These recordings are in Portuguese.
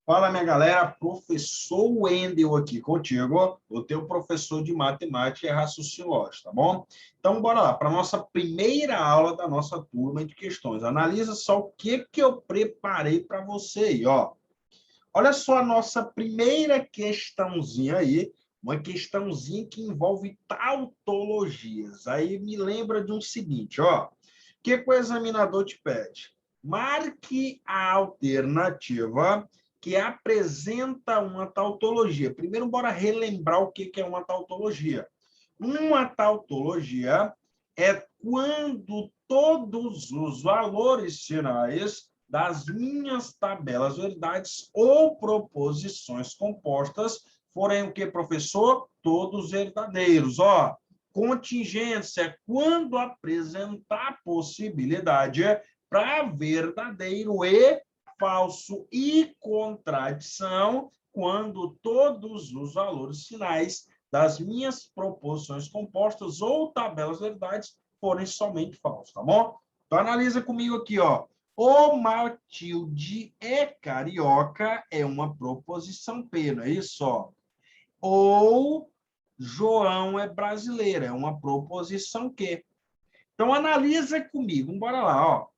Fala, minha galera, professor Wendel aqui contigo, o teu professor de matemática e raciocínio lógico, tá bom? Então, bora lá, para a nossa primeira aula da nossa turma de questões. Analisa só o que eu preparei para você aí, ó. Olha só a nossa primeira questãozinha aí, uma questãozinha que envolve tautologias. Aí me lembra de um seguinte, ó. O que o examinador te pede? Marque a alternativa que apresenta uma tautologia. Primeiro, bora relembrar o que é uma tautologia. Uma tautologia é quando todos os valores finais das minhas tabelas verdades ou proposições compostas forem o que, professor? Todos verdadeiros. Ó, contingência, quando apresentar possibilidade para verdadeiro e falso, e contradição, quando todos os valores finais das minhas proposições compostas ou tabelas verdades forem somente falsos, tá bom? Então, analisa comigo aqui, ó. O Matilde é carioca é uma proposição P, não é isso? Ó. Ou João é brasileiro, é uma proposição Q. Então, analisa comigo. Bora lá, ó.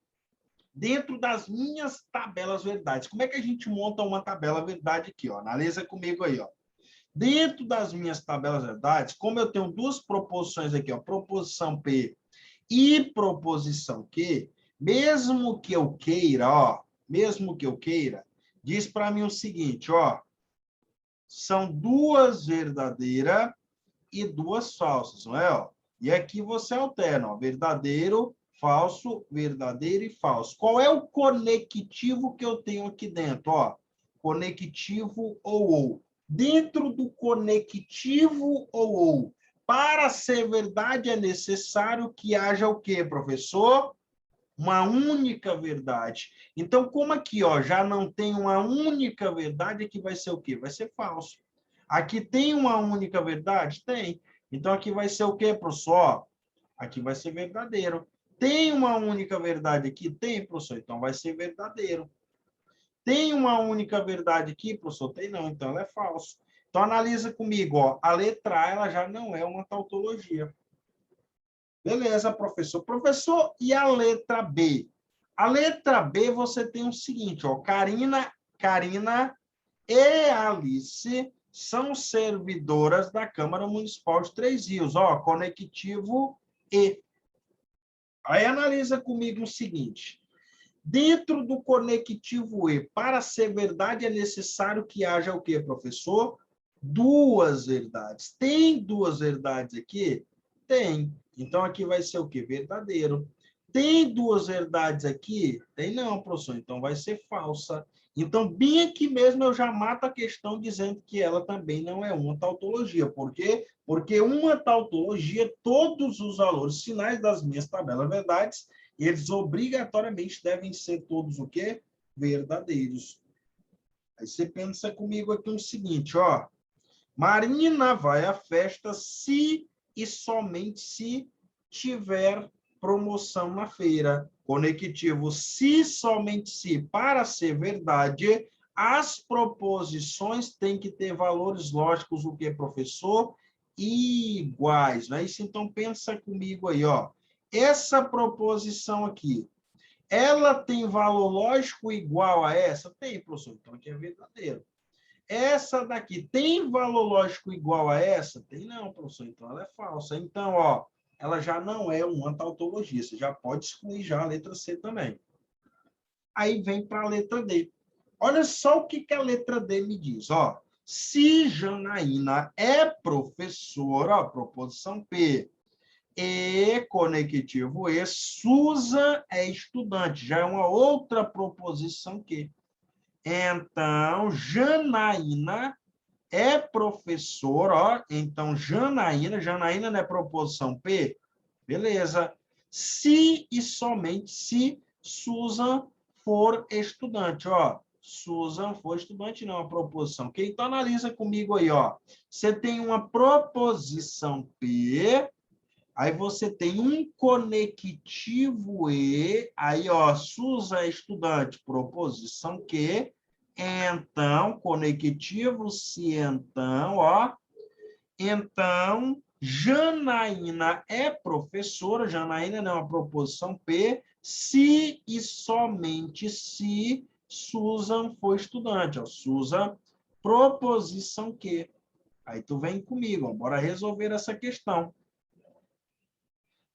Dentro das minhas tabelas verdades, como é que a gente monta uma tabela verdade aqui? Ó? Analisa comigo aí, ó. Dentro das minhas tabelas verdades, como eu tenho duas proposições aqui, ó, proposição P e proposição Q, mesmo que eu queira, ó, mesmo que eu queira, diz para mim o seguinte, ó, são duas verdadeiras e duas falsas, não é? Ó? E aqui você alterna, ó, verdadeiro, falso, verdadeiro e falso. Qual é o conectivo que eu tenho aqui dentro? Ó? Conectivo ou. Dentro do conectivo ou, para ser verdade é necessário que haja o quê, professor? Uma única verdade. Então, como aqui ó, já não tem uma única verdade, aqui vai ser o quê? Vai ser falso. Aqui tem uma única verdade? Tem. Então, aqui vai ser o quê, professor? Aqui vai ser verdadeiro. Tem uma única verdade aqui? Tem, professor. Então, vai ser verdadeiro. Tem uma única verdade aqui, professor? Tem não. Então, ela é falso. Então, analisa comigo. Ó. A letra A ela já não é uma tautologia. Beleza, professor. Professor, e a letra B? A letra B, você tem o seguinte, ó. Karina e Alice são servidoras da Câmara Municipal de Três Rios. Ó, conectivo E. Aí analisa comigo o seguinte. Dentro do conectivo E, para ser verdade, é necessário que haja o quê, professor? Duas verdades. Tem duas verdades aqui? Tem. Então, aqui vai ser o quê? Verdadeiro. Tem duas verdades aqui? Tem não, professor. Então, vai ser falsa. Então, bem aqui mesmo, eu já mato a questão dizendo que ela também não é uma tautologia. Por quê? Porque uma tautologia, todos os valores finais das minhas tabelas verdades, eles obrigatoriamente devem ser todos o quê? Verdadeiros. Aí você pensa comigo aqui o seguinte, ó. Marina vai à festa se e somente se tiver promoção na feira. Conectivo se, somente se. Para ser verdade, as proposições têm que ter valores lógicos, o que, professor? Iguais, não é isso? Então, pensa comigo aí, ó. Essa proposição aqui, ela tem valor lógico igual a essa? Tem, professor. Então, aqui é verdadeiro. Essa daqui tem valor lógico igual a essa? Tem não, professor. Então, ela é falsa. Então, ó, ela já não é uma tautologia. Você já pode excluir já a letra C também. Aí vem para a letra D. Olha só o que a letra D me diz. Ó, se Janaína é professora, ó, proposição P, e conectivo E, Susan é estudante. Já é uma outra proposição que. Então, Janaína é professor, ó. Então, Janaína não é proposição P? Beleza. Se e somente se Susan for estudante, ó. Susan for estudante, não, a proposição. Q. Então, analisa comigo aí, ó. Você tem uma proposição P, aí você tem um conectivo E, aí, ó, Susan é estudante, proposição Q, Então, conectivo se então, ó. Então, Janaína é professora, Janaína não é uma proposição P, se e somente se Susan for estudante. Ó. Susan, proposição Q. Aí tu vem comigo, ó, bora resolver essa questão.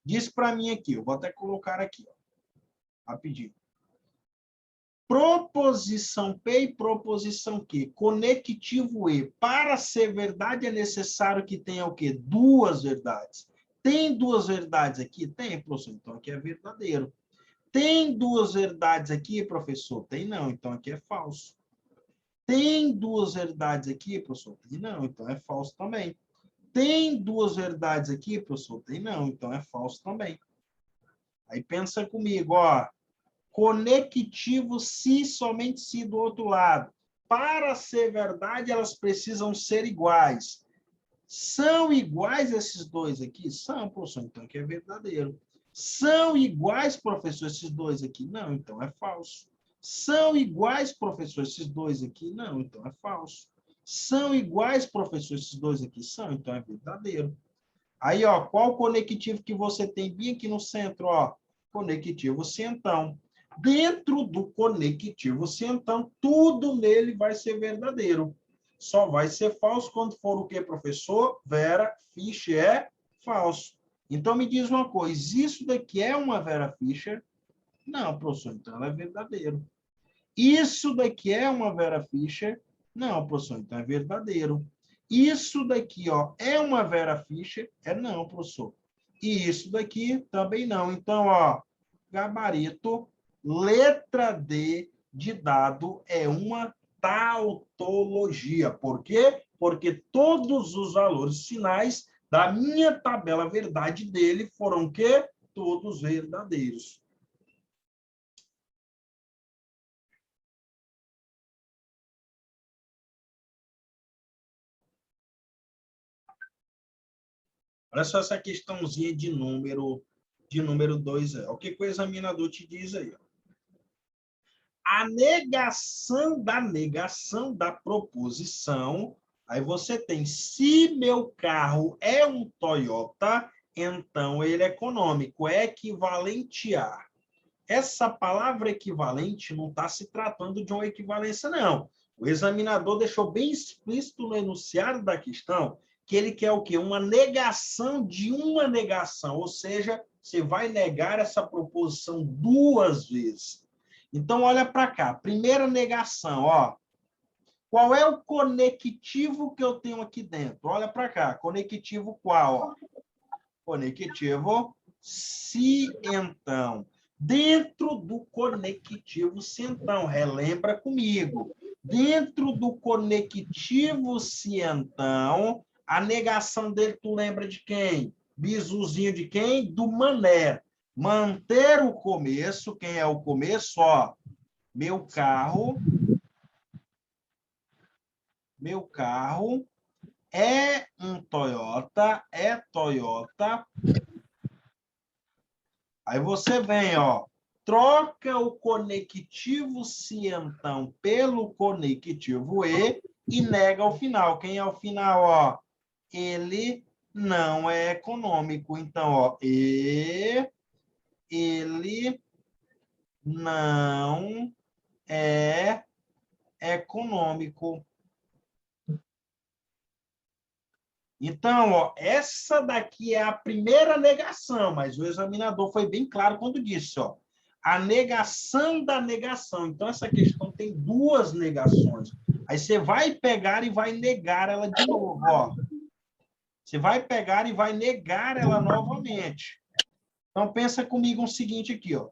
Diz para mim aqui, eu vou até colocar aqui, ó, rapidinho. Proposição P e proposição Q. Conectivo E. Para ser verdade, é necessário que tenha o quê? Duas verdades. Tem duas verdades aqui? Tem, professor. Então, aqui é verdadeiro. Tem duas verdades aqui, professor? Tem não. Então, aqui é falso. Tem duas verdades aqui, professor? Tem não. Então, é falso também. Tem duas verdades aqui, professor? Tem não. Então, é falso também. Aí, pensa comigo, ó. Conectivo se, somente se do outro lado. Para ser verdade, elas precisam ser iguais. São iguais esses dois aqui? São, professor, então aqui é verdadeiro. São iguais, professor, esses dois aqui? Não, então é falso. São iguais, professor, esses dois aqui? Não, então é falso. São iguais, professor, esses dois aqui? São, então é verdadeiro. Aí, ó, qual conectivo que você tem bem aqui no centro, ó? Conectivo cientão. Dentro do conectivo cientão, tudo nele vai ser verdadeiro. Só vai ser falso quando for o quê, professor? Vera Fischer é falso. Então, me diz uma coisa, isso daqui é uma Vera Fischer? Não, professor, então ela é verdadeiro. Isso daqui é uma Vera Fischer? Não, professor, então é verdadeiro. Isso daqui, ó, é uma Vera Fischer? É não, professor. E isso daqui também não. Então, ó, gabarito, letra D de dado é uma tautologia. Por quê? Porque todos os valores finais da minha tabela verdade dele foram o quê? Todos verdadeiros. Olha só essa questãozinha de número 2. O que o examinador te diz aí? Ó. A negação da proposição, aí você tem, se meu carro é um Toyota, então ele é econômico, é equivalentear. Essa palavra equivalente não está se tratando de uma equivalência, não. O examinador deixou bem explícito no enunciado da questão que ele quer o quê? Uma negação de uma negação, ou seja, você vai negar essa proposição duas vezes. Então, olha para cá. Primeira negação, ó. Qual é o conectivo que eu tenho aqui dentro? Olha para cá. Conectivo qual? Ó? Conectivo se então. Dentro do conectivo se então, relembra comigo. Dentro do conectivo se então, a negação dele, tu lembra de quem? Bisuzinho de quem? Do mané. Manter o começo, quem é o começo? Ó, meu carro é um Toyota, é Toyota. Aí você vem, ó, troca o conectivo se então pelo conectivo e nega o final. Quem é o final, ó? Ele não é econômico. Então, ó, ele não é econômico. Então, ó, essa daqui é a primeira negação, mas o examinador foi bem claro quando disse, ó, a negação da negação. Então, essa questão tem duas negações. Aí você vai pegar e vai negar ela de novo, ó. Você vai pegar e vai negar ela novamente. Então, pensa comigo o seguinte aqui, ó.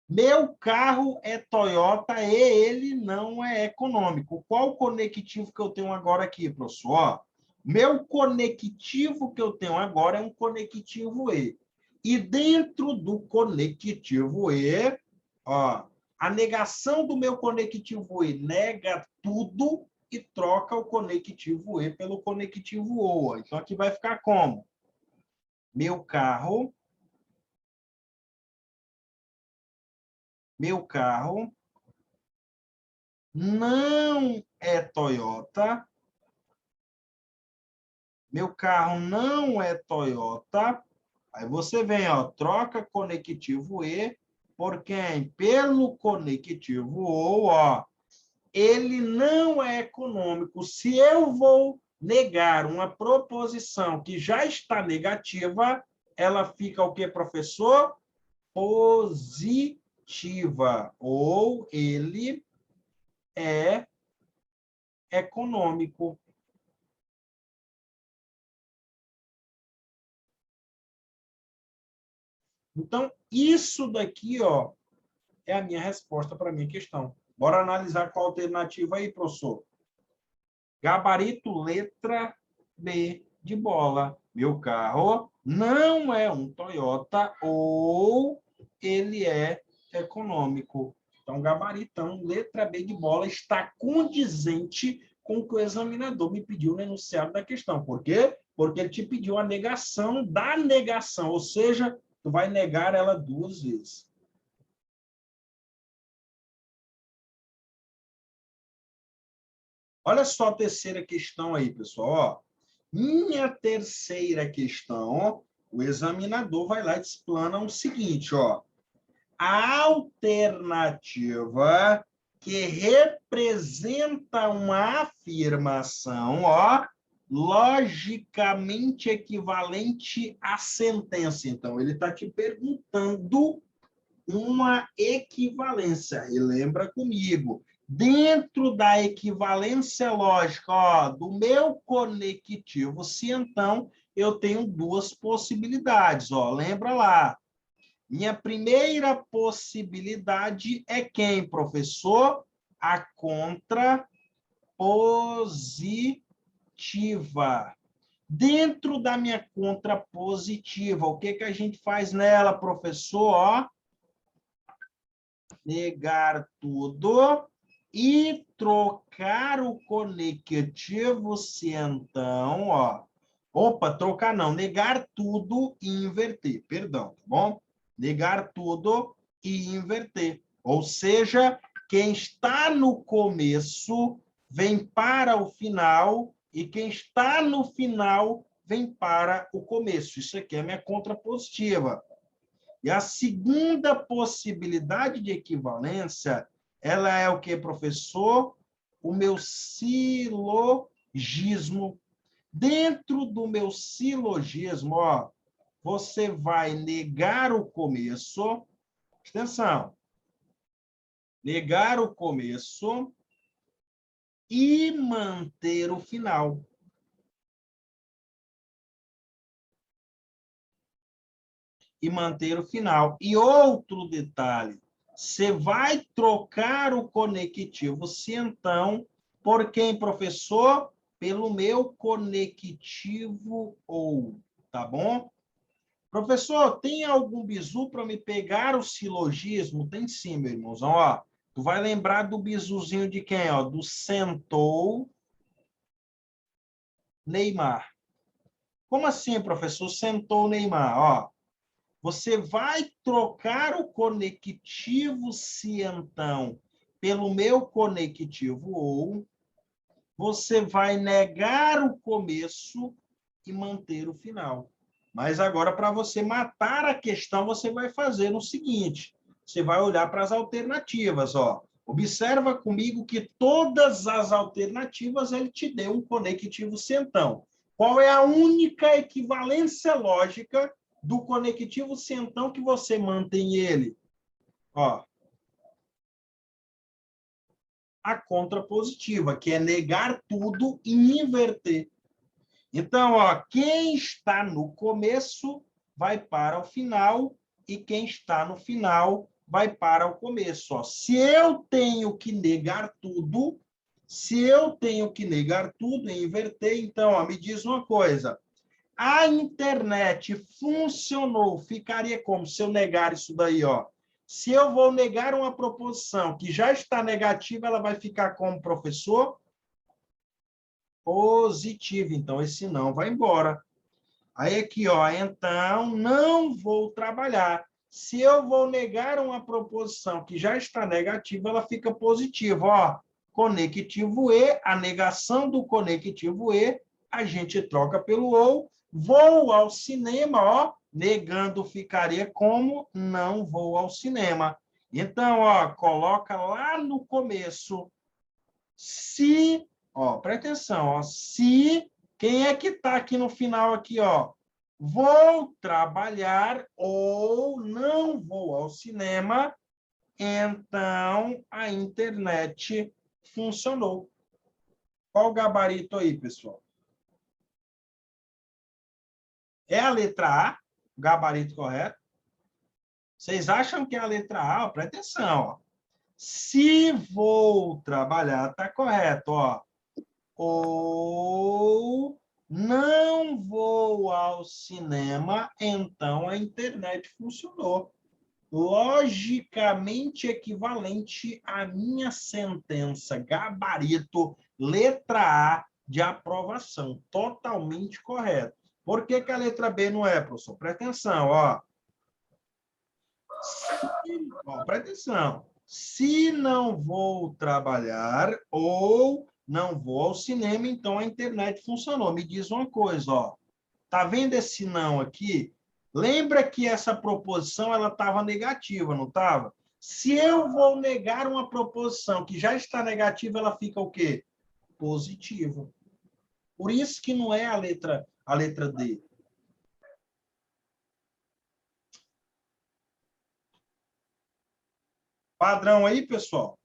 Meu carro é Toyota e ele não é econômico. Qual o conectivo que eu tenho agora aqui, professor? Ó, meu conectivo que eu tenho agora é um conectivo E. E dentro do conectivo E, ó, a negação do meu conectivo E nega tudo e troca o conectivo E pelo conectivo O. Então, aqui vai ficar como? Meu carro não é Toyota. Meu carro não é Toyota. Aí você vem, ó, troca conectivo E por quem? Pelo conectivo OU, ó. Ele não é econômico. Se eu vou negar uma proposição que já está negativa, ela fica o quê, professor? Positiva. Ou ele é econômico. Então, isso daqui, ó, é a minha resposta para a minha questão. Bora analisar qual alternativa aí, professor. Gabarito, letra B de bola. Meu carro não é um Toyota ou ele é econômico. Então, gabaritão, letra B de bola, está condizente com o que o examinador me pediu no enunciado da questão. Por quê? Porque ele te pediu a negação da negação, ou seja, tu vai negar ela duas vezes. Olha só a terceira questão aí, pessoal. Ó, minha terceira questão, o examinador vai lá e explana o seguinte, ó. A alternativa que representa uma afirmação, ó, logicamente equivalente à sentença. Então, ele está te perguntando uma equivalência. E lembra comigo, dentro da equivalência lógica, ó, do meu conectivo, se então eu tenho duas possibilidades, ó, lembra lá. Minha primeira possibilidade é quem, professor? A contrapositiva. Dentro da minha contrapositiva, o que que a gente faz nela, professor? Ó, negar tudo e trocar o conectivo se então, ó. Opa, trocar não, negar tudo e inverter, perdão, tá bom? Negar tudo e inverter. Ou seja, quem está no começo vem para o final e quem está no final vem para o começo. Isso aqui é a minha contrapositiva. E a segunda possibilidade de equivalência, ela é o que, professor? O meu silogismo. Dentro do meu silogismo, ó, você vai negar o começo, atenção, negar o começo e manter o final. E manter o final. E outro detalhe, você vai trocar o conectivo se então por quem, professor? Pelo meu conectivo ou, tá bom? Professor, tem algum bizu para me pegar o silogismo? Tem sim, meu irmãozão. Ó, tu vai lembrar do bizuzinho de quem? Ó, do sentou Neymar. Como assim, professor? Sentou Neymar. Ó, você vai trocar o conectivo se então pelo meu conectivo ou você vai negar o começo e manter o final. Mas agora, para você matar a questão, você vai fazer o seguinte: você vai olhar para as alternativas. Ó. Observa comigo que todas as alternativas ele te deu um conectivo centão. Qual é a única equivalência lógica do conectivo centão que você mantém ele? Ó, a contrapositiva, que é negar tudo e inverter. Então, ó, quem está no começo vai para o final e quem está no final vai para o começo. Ó. Se eu tenho que negar tudo, se eu tenho que negar tudo e inverter, então, ó, me diz uma coisa. A internet funcionou, ficaria como se eu negar isso daí, ó. Se eu vou negar uma proposição que já está negativa, ela vai ficar como professor? Positivo. Então, esse não vai embora. Aí aqui, ó, então não vou trabalhar. Se eu vou negar uma proposição que já está negativa, ela fica positiva, ó. conectivo E, a negação do conectivo E, a gente troca pelo ou. Vou ao cinema, ó, negando ficaria como não vou ao cinema. Então, ó, coloca lá no começo. Se, ó, presta atenção, ó, se, quem é que está aqui no final aqui, ó? Vou trabalhar ou não vou ao cinema, então a internet funcionou. Qual o gabarito aí, pessoal? É a letra A, o gabarito correto? Vocês acham que é a letra A? Ó, presta atenção, ó. Se vou trabalhar, tá correto, ó. Ou não vou ao cinema, então a internet funcionou. Logicamente equivalente à minha sentença, gabarito, letra A de aprovação. Totalmente correto. Por que que a letra B não é, professor? Presta atenção, ó. Presta atenção. Se não vou trabalhar ou não vou ao cinema, então a internet funcionou. Me diz uma coisa, ó. Tá vendo esse não aqui? Lembra que essa proposição ela estava negativa, não estava? Se eu vou negar uma proposição que já está negativa, ela fica o quê? Positiva. Por isso que não é a letra D. Padrão aí, pessoal?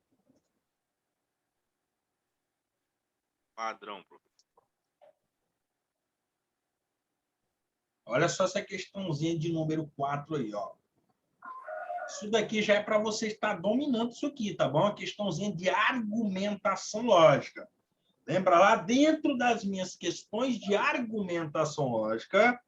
Padrão, professor. Olha só essa questãozinha de número 4 aí, ó. Isso daqui já é para você estar dominando isso aqui, tá bom? A questãozinha de argumentação lógica. Lembra lá, dentro das minhas questões de argumentação lógica,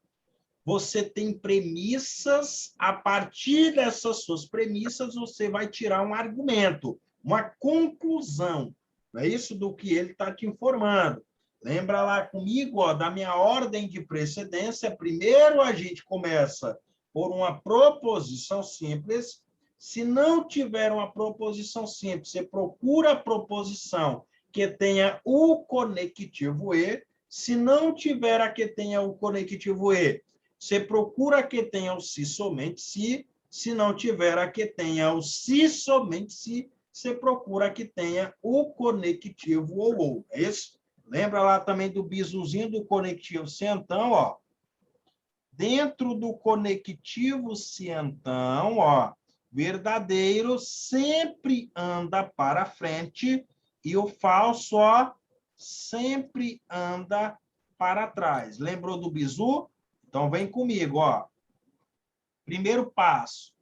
você tem premissas, a partir dessas suas premissas, você vai tirar um argumento, uma conclusão. Não é isso do que ele está te informando. Lembra lá comigo, ó, da minha ordem de precedência. Primeiro a gente começa por uma proposição simples. Se não tiver uma proposição simples, você procura a proposição que tenha o conectivo E. Se não tiver a que tenha o conectivo E, você procura a que tenha o se somente se. Se não tiver a que tenha o se somente se, você procura a que tenha o conectivo ou. É isso? Lembra lá também do bisuzinho do conectivo se então, ó. Dentro do conectivo se então, ó, verdadeiro sempre anda para frente e o falso, ó, sempre anda para trás. Lembrou do bizu? Então vem comigo, ó. Primeiro passo,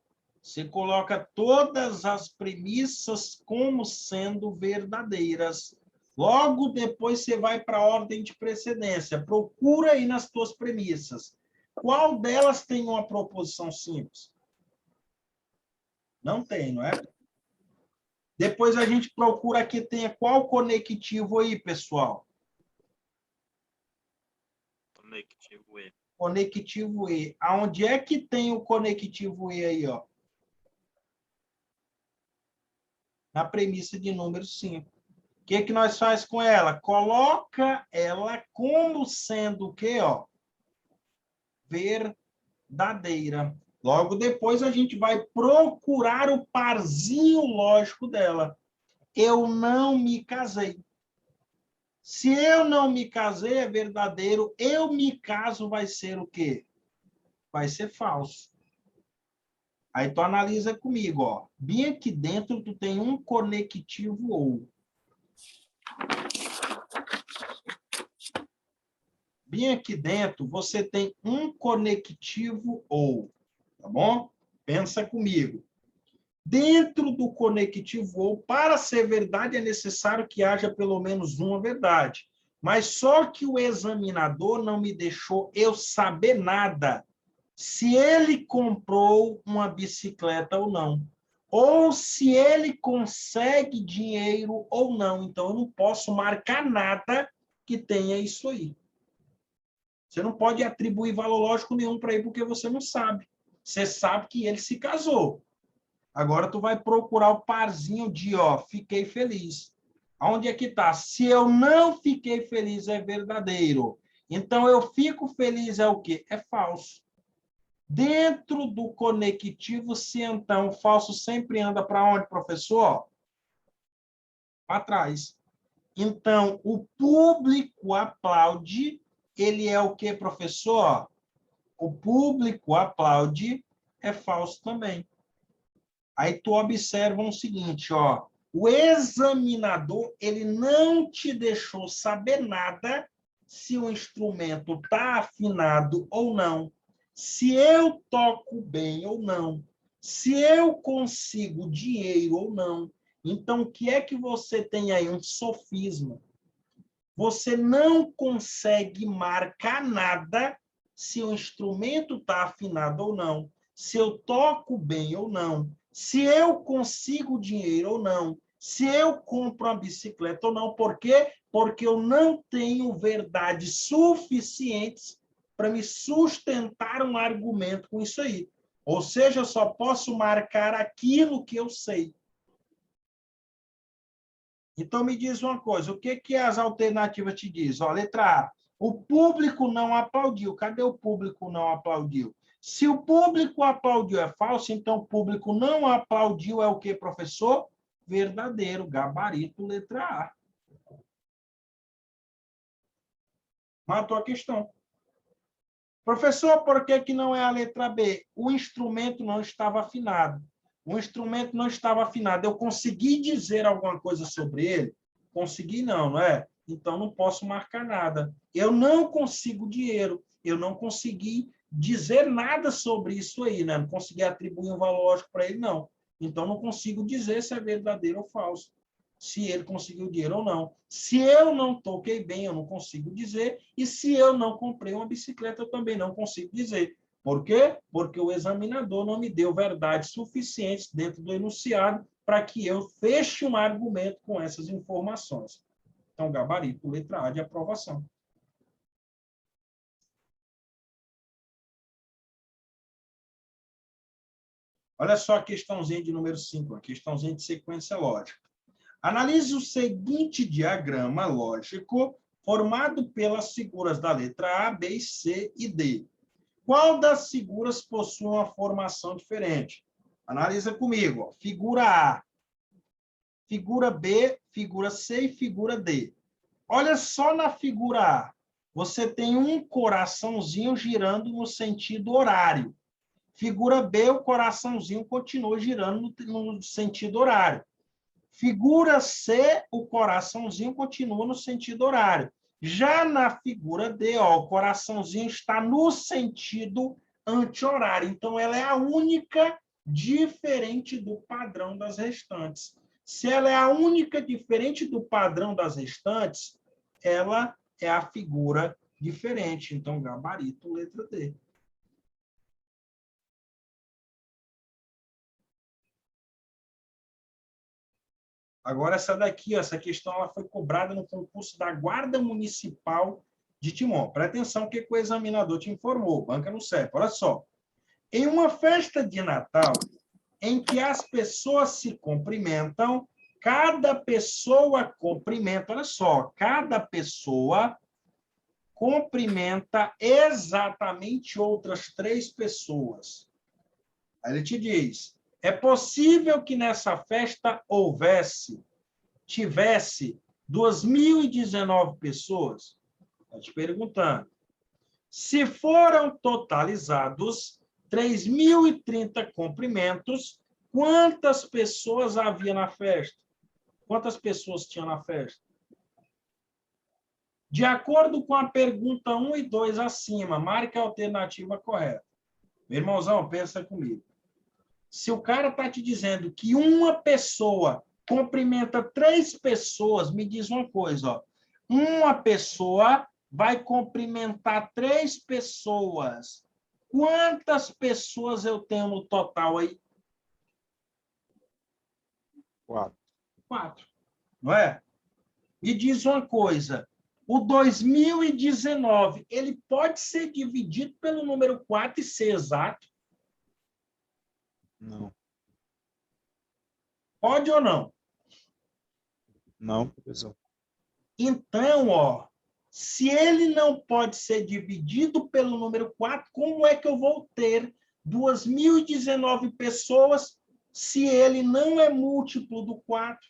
você coloca todas as premissas como sendo verdadeiras. Logo depois você vai para a ordem de precedência. Procura aí nas tuas premissas. Qual delas tem uma proposição simples? Não tem, não é? Depois a gente procura que tenha qual conectivo aí, pessoal? Conectivo E. Conectivo E. Aonde é que tem o conectivo E aí, ó? Na premissa de número 5. O que nós faz com ela? Coloca ela como sendo o quê, ó? Verdadeira. Logo depois a gente vai procurar o parzinho lógico dela. Eu não me casei. Se eu não me casei, é verdadeiro. Eu me caso vai ser o quê? Vai ser falso. Aí tu analisa comigo, ó. Bem aqui dentro tu tem um conectivo ou. Bem aqui dentro você tem um conectivo ou, tá bom? Pensa comigo. Dentro do conectivo ou, para ser verdade, é necessário que haja pelo menos uma verdade. Mas só que o examinador não me deixou eu saber nada se ele comprou uma bicicleta ou não, ou se ele consegue dinheiro ou não. Então, eu não posso marcar nada que tenha isso aí. Você não pode atribuir valor lógico nenhum para ele porque você não sabe. Você sabe que ele se casou. Agora tu vai procurar o parzinho de, ó, fiquei feliz. Onde é que está? Se eu não fiquei feliz, é verdadeiro. Então, eu fico feliz é o quê? É falso. Dentro do conectivo, se então o falso sempre anda para onde, professor? Para trás. Então, o público aplaude, ele é o quê, professor? O público aplaude é falso também. Aí tu observa o seguinte, ó, o examinador, ele não te deixou saber nada se o instrumento está afinado ou não, se eu toco bem ou não, se eu consigo dinheiro ou não. Então, o que é que você tem aí? Um sofisma. Você não consegue marcar nada se o instrumento está afinado ou não, se eu toco bem ou não, se eu consigo dinheiro ou não, se eu compro uma bicicleta ou não. Por quê? Porque eu não tenho verdades suficientes para me sustentar um argumento com isso aí. Ou seja, eu só posso marcar aquilo que eu sei. Então, me diz uma coisa, o que que as alternativas te dizem? Ó, letra A, o público não aplaudiu. Cadê o público não aplaudiu? Se o público aplaudiu é falso, então o público não aplaudiu é o que, professor? Verdadeiro, gabarito, letra A. Matou a questão. Professor, por que que não é a letra B? O instrumento não estava afinado. O instrumento não estava afinado. Eu consegui dizer alguma coisa sobre ele? Consegui não, não é? Então não posso marcar nada. Eu não consigo dinheiro. Eu não consegui dizer nada sobre isso aí, né? Não consegui atribuir um valor lógico para ele, não. Então não consigo dizer se é verdadeiro ou falso, se ele conseguiu dinheiro ou não. Se eu não toquei bem, eu não consigo dizer. E se eu não comprei uma bicicleta, eu também não consigo dizer. Por quê? Porque o examinador não me deu verdades suficientes dentro do enunciado para que eu feche um argumento com essas informações. Então, gabarito, letra A de aprovação. Olha só a questãozinha de número 5, a questãozinha de sequência lógica. Analise o seguinte diagrama lógico formado pelas figuras da letra A, B, C e D. Qual das figuras possui uma formação diferente? Analisa comigo. Ó. Figura A, figura B, figura C e figura D. Olha só na figura A. Você tem um coraçãozinho girando no sentido horário. Figura B, o coraçãozinho continua girando no sentido horário. Figura C, o coraçãozinho continua no sentido horário. Já na figura D, ó, o coraçãozinho está no sentido anti-horário. Então, ela é a única diferente do padrão das restantes. Se ela é a única diferente do padrão das restantes, ela é a figura diferente. Então, gabarito, letra D. Agora, essa daqui, ó, essa questão ela foi cobrada no concurso da Guarda Municipal de Timon. Presta atenção o que o examinador te informou, banca no CEP. Olha só. Em uma festa de Natal, em que as pessoas se cumprimentam, cada pessoa cumprimenta, olha só, cada pessoa cumprimenta exatamente outras 3 pessoas. Aí ele te diz, é possível que nessa festa tivesse 2.019 pessoas? Está te perguntando. Se foram totalizados 3.030 cumprimentos, quantas pessoas havia na festa? Quantas pessoas tinha na festa? De acordo com a pergunta 1 e 2 acima, marque a alternativa correta. Meu irmãozão, pensa comigo. Se o cara está te dizendo que uma pessoa cumprimenta 3 pessoas, me diz uma coisa, ó. Uma pessoa vai cumprimentar 3 pessoas. Quantas pessoas eu tenho no total aí? 4. 4, não é? Me diz uma coisa, o 2019, ele pode ser dividido pelo número 4 e ser exato? Não. Pode ou não? Não, professor. Então, ó, se ele não pode ser dividido pelo número 4, como é que eu vou ter 2.019 pessoas se ele não é múltiplo do 4?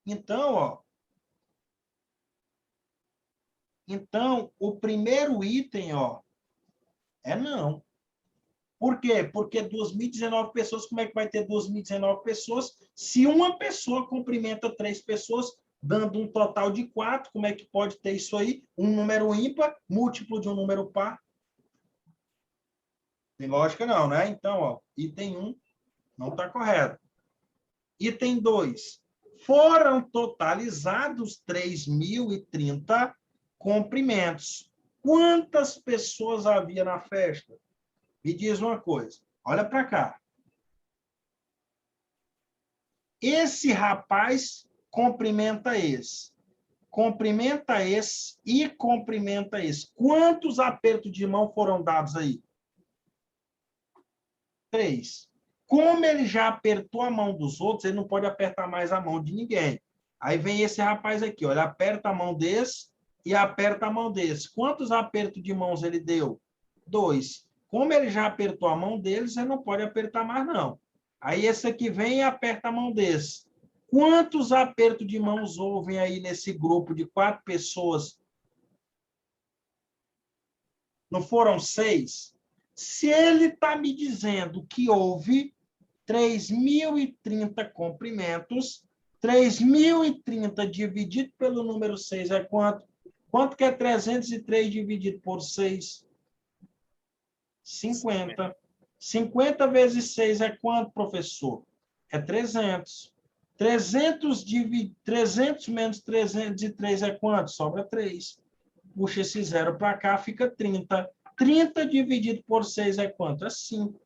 Então, ó, o primeiro item, ó, é não. Por quê? Porque 2.019 pessoas, como é que vai ter 2.019 pessoas se uma pessoa cumprimenta 3 pessoas, dando um total de 4? Como é que pode ter isso aí? Um número ímpar, múltiplo de um número par? Tem lógica não, né? Então, ó, item 1 não está correto. Item 2. Foram totalizados 3.030 cumprimentos. Quantas pessoas havia na festa? Me diz uma coisa. Olha para cá. Esse rapaz cumprimenta esse. Cumprimenta esse e cumprimenta esse. Quantos apertos de mão foram dados aí? 3. Como ele já apertou a mão dos outros, ele não pode apertar mais a mão de ninguém. Aí vem esse rapaz aqui, olha, aperta a mão desse e aperta a mão desse. Quantos apertos de mãos ele deu? 2. Como ele já apertou a mão deles, ele não pode apertar mais, não. Aí esse aqui vem e aperta a mão desse. Quantos apertos de mãos houve aí nesse grupo de 4 pessoas? Não foram 6? Se ele está me dizendo que houve 3.030 comprimentos, 3.030 dividido pelo número 6 é quanto? Quanto que é 303 dividido por 6? 50. 50 vezes 6 é quanto, professor? É 300. 300 menos 303 é quanto? Sobra 3. Puxa esse zero para cá, fica 30. 30 dividido por 6 é quanto? É 5.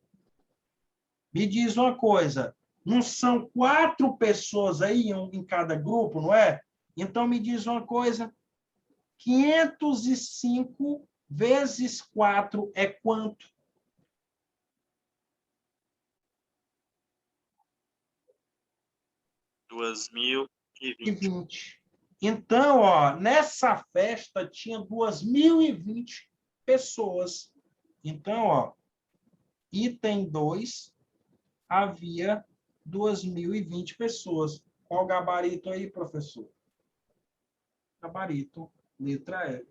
Me diz uma coisa, não são 4 pessoas aí em cada grupo, não é? Então, me diz uma coisa, 505 vezes 4 é quanto? 2.020. Então, ó, nessa festa tinha 2.020 pessoas. Então, ó, item 2, havia 2.020 pessoas. Qual o gabarito aí, professor? Gabarito, letra E.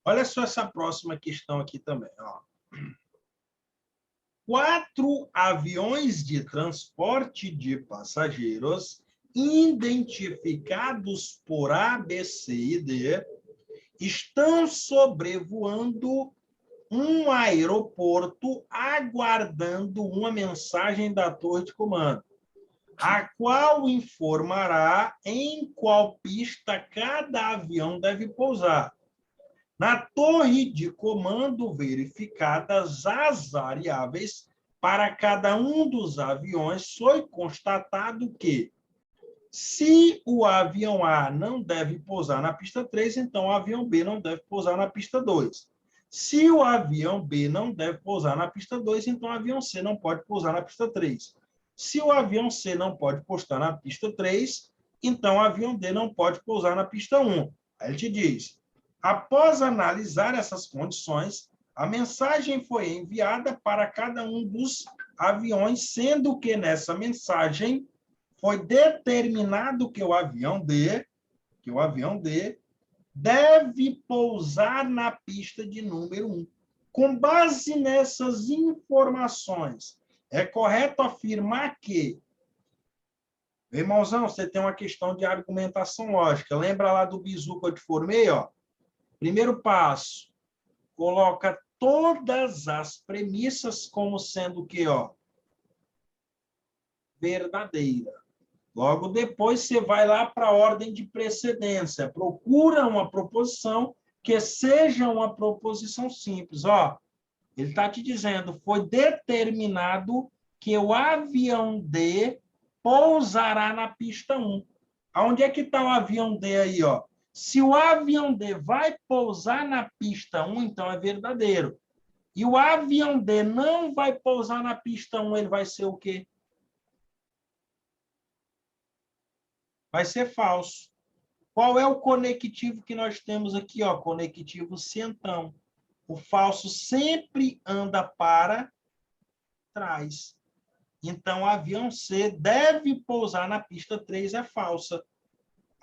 Olha só essa próxima questão aqui também. Ó. 4 aviões de transporte de passageiros identificados por A, B, C e D estão sobrevoando um aeroporto aguardando uma mensagem da torre de comando, a qual informará em qual pista cada avião deve pousar. Na torre de comando, verificadas as variáveis para cada um dos aviões, foi constatado que, se o avião A não deve pousar na pista 3, então o avião B não deve pousar na pista 2. Se o avião B não deve pousar na pista 2, então o avião C não pode pousar na pista 3. Se o avião C não pode pousar na pista 3, então o avião D não pode pousar na pista 1. Aí ele te diz, após analisar essas condições, a mensagem foi enviada para cada um dos aviões, sendo que nessa mensagem foi determinado que o avião D deve pousar na pista de número 1. Com base nessas informações, é correto afirmar que, irmãozão, você tem uma questão de argumentação lógica. Lembra lá do bizu que eu te formei? Ó? Primeiro passo, coloca todas as premissas como sendo o quê? Ó? Verdadeira. Logo depois, você vai lá para a ordem de precedência. Procura uma proposição que seja uma proposição simples. Ó, ele está te dizendo, foi determinado que o avião D pousará na pista 1. Aonde é que está o avião D aí, ó? Se o avião D vai pousar na pista 1, então é verdadeiro. E o avião D não vai pousar na pista 1, ele vai ser o quê? Vai ser falso. Qual é o conectivo que nós temos aqui, ó? Conectivo cientão. O falso sempre anda para trás. Então, o avião C deve pousar na pista 3, é falsa.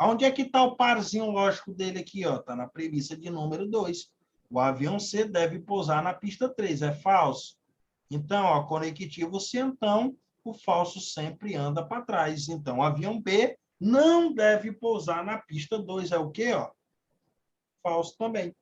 Onde é que está o parzinho lógico dele aqui? Está na premissa de número 2. O avião C deve pousar na pista 3, é falso. Então, ó, conectivo cientão, o falso sempre anda para trás. Então, o avião B não deve pousar na pista 2, é o quê? Ó? Falso também.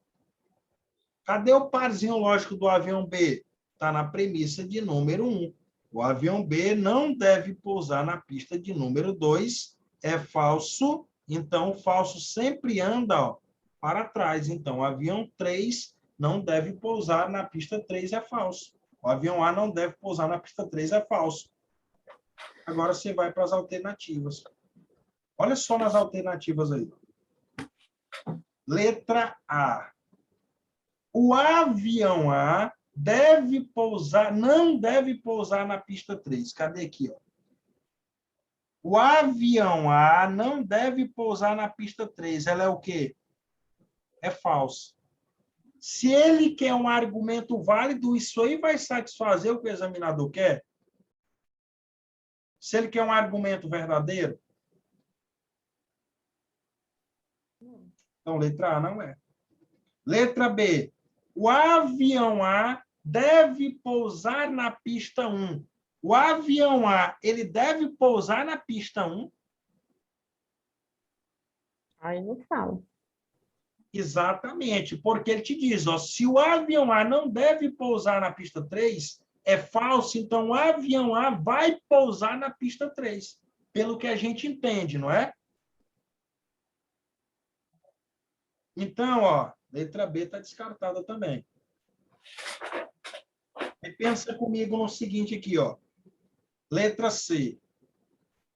Cadê o parzinho lógico do avião B? Está na premissa de número 1. O avião B não deve pousar na pista de número 2, é falso. Então, o falso sempre anda, ó, para trás. Então, o avião 3 não deve pousar na pista 3, é falso. O avião A não deve pousar na pista 3, é falso. Agora você vai para as alternativas. Olha só nas alternativas aí. Letra A. O avião A deve pousar, não deve pousar na pista 3. Cadê aqui, ó? O avião A não deve pousar na pista 3. Ela é o quê? É falso. Se ele quer um argumento válido, isso aí vai satisfazer o que o examinador quer? Se ele quer um argumento verdadeiro? Então, letra A não é. Letra B. O avião A deve pousar na pista 1. O avião A, ele deve pousar na pista 1? Aí não fala. Exatamente, porque ele te diz, ó, se o avião A não deve pousar na pista 3, é falso, então o avião A vai pousar na pista 3, pelo que a gente entende, não é? Então, ó, letra B está descartada também. E pensa comigo no seguinte aqui, ó. Letra C.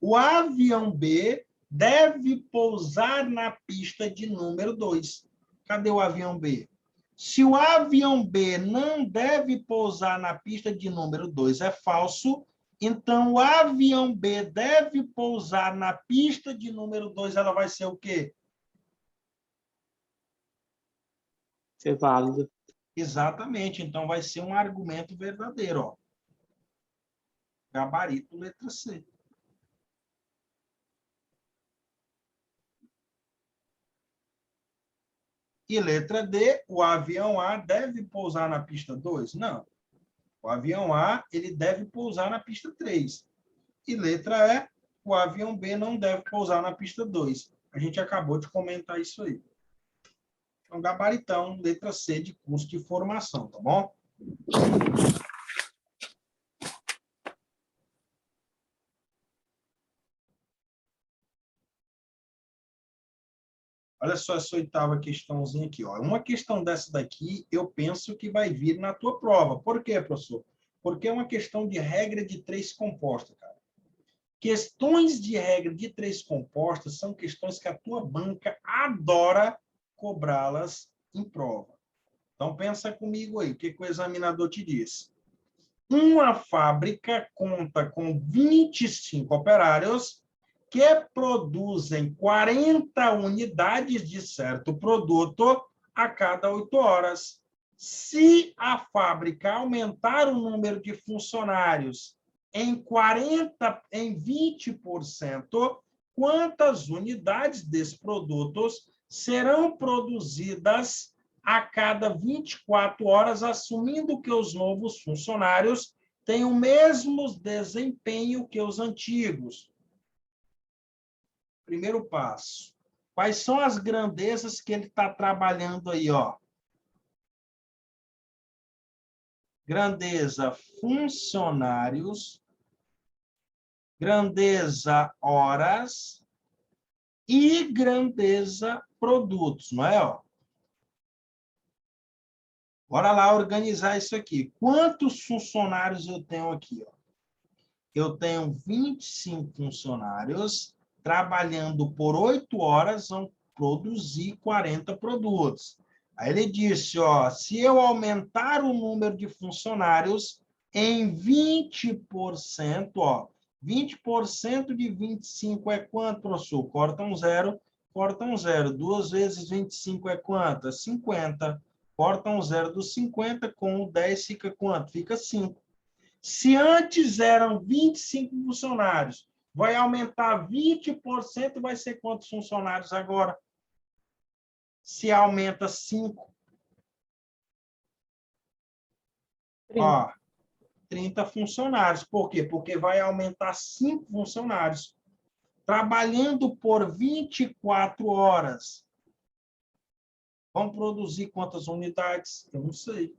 O avião B deve pousar na pista de número 2. Cadê o avião B? Se o avião B não deve pousar na pista de número 2, é falso. Então, o avião B deve pousar na pista de número 2, ela vai ser o quê? Ser válido. Exatamente. Então, vai ser um argumento verdadeiro, ó. Gabarito, letra C. E letra D, o avião A deve pousar na pista 2? Não. O avião A, ele deve pousar na pista 3. E letra E, o avião B não deve pousar na pista 2. A gente acabou de comentar isso aí. Então, gabaritão, letra C de curso de formação, tá bom? Olha só essa oitava questãozinha aqui, ó. Uma questão dessa daqui, eu penso que vai vir na tua prova. Por quê, professor? Porque é uma questão de regra de 3 compostas, cara. Questões de regra de 3 compostas são questões que a tua banca adora cobrá-las em prova. Então, pensa comigo aí, o que o examinador te diz? Uma fábrica conta com 25 operários que produzem 40 unidades de certo produto a cada 8 horas. Se a fábrica aumentar o número de funcionários em 20%, quantas unidades desses produtos serão produzidas a cada 24 horas, assumindo que os novos funcionários têm o mesmo desempenho que os antigos? Primeiro passo. Quais são as grandezas que ele está trabalhando aí, ó? Grandeza funcionários, grandeza horas e grandeza produtos, não é? Ó? Bora lá organizar isso aqui. Quantos funcionários eu tenho aqui? Ó? Eu tenho 25 funcionários trabalhando por 8 horas, vão produzir 40 produtos. Aí ele disse, ó, se eu aumentar o número de funcionários em 20%, ó, 20% de 25 é quanto, professor? Corta um zero. 2 vezes 25 é quanto? É 50. Corta um zero dos 50, com o 10 fica quanto? Fica 5. Se antes eram 25 funcionários, vai aumentar 20%, vai ser quantos funcionários agora? Se aumenta 5. 30. Ó, 30 funcionários. Por quê? Porque vai aumentar 5 funcionários. Trabalhando por 24 horas. Vão produzir quantas unidades? Eu não sei.